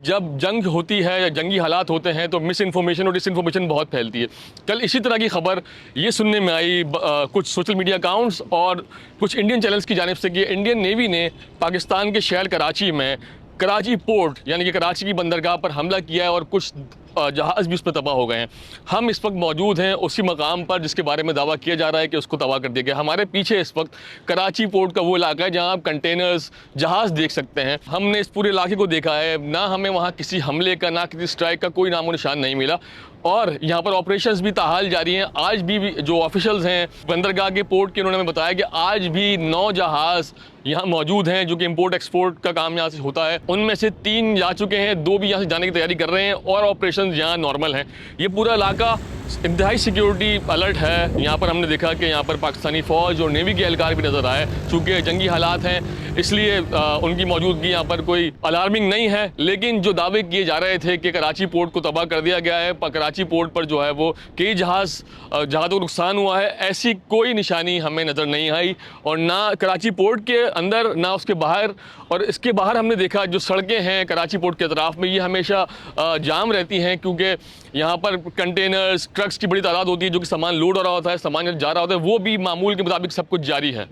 जब जंग होती है या जंगी हालात होते हैं तो मिस इन्फॉर्मेशन और डिस इन्फॉर्मेशन बहुत फैलती है। कल इसी तरह की खबर ये सुनने में आई कुछ सोशल मीडिया अकाउंट्स और कुछ इंडियन चैनल्स की जानिब से कि इंडियन नेवी ने पाकिस्तान के शहर कराची में कराची पोर्ट यानी कि कराची की बंदरगाह पर हमला किया है और कुछ जहाज़ भी उस पर तबाह हो गए हैं। हम इस वक्त मौजूद हैं उसी मकाम पर जिसके बारे में दावा किया जा रहा है कि उसको तबाह कर दिया गया। हमारे पीछे इस वक्त कराची पोर्ट का वो इलाका है जहां आप कंटेनर्स जहाज़ देख सकते हैं। हमने इस पूरे इलाके को देखा है, ना हमें वहां किसी हमले का ना किसी स्ट्राइक का कोई नामो निशान नहीं मिला और यहाँ पर ऑपरेशंस भी ताहाल जारी हैं। आज भी जो ऑफिशियल्स हैं बंदरगाह के पोर्ट के, उन्होंने हमें बताया कि आज भी 9 जहाज़ यहाँ मौजूद हैं जो कि इंपोर्ट एक्सपोर्ट का काम यहाँ से होता है। उनमें से 3 जा चुके हैं, 2 भी यहाँ से जाने की तैयारी कर रहे हैं और ऑपरेशन यहाँ नॉर्मल हैं। ये पूरा इलाका इंतहाई सिक्योरिटी अलर्ट है। यहाँ पर हमने देखा कि यहाँ पर पाकिस्तानी फ़ौज और नेवी के एहलकार भी नज़र आए। चूँकि जंगी हालात हैं इसलिए उनकी मौजूदगी यहाँ पर कोई अलार्मिंग नहीं है, लेकिन जो दावे किए जा रहे थे कि कराची पोर्ट को तबाह कर दिया गया है, कराची पोर्ट पर जो है वो कई जहाज़ों को नुकसान हुआ है, ऐसी कोई निशानी हमें नज़र नहीं आई। और ना कराची पोर्ट के अंदर ना उसके बाहर। और इसके बाहर हमने देखा जो सड़कें हैं कराची पोर्ट के अतराफ़ में, ये हमेशा जाम रहती हैं क्योंकि यहाँ पर कंटेनर्स ट्रक्स की बड़ी तादाद होती है जो कि सामान लोड हो रहा होता है, सामान जा रहा होता है, वो भी मामूल के मुताबिक सब कुछ जारी है।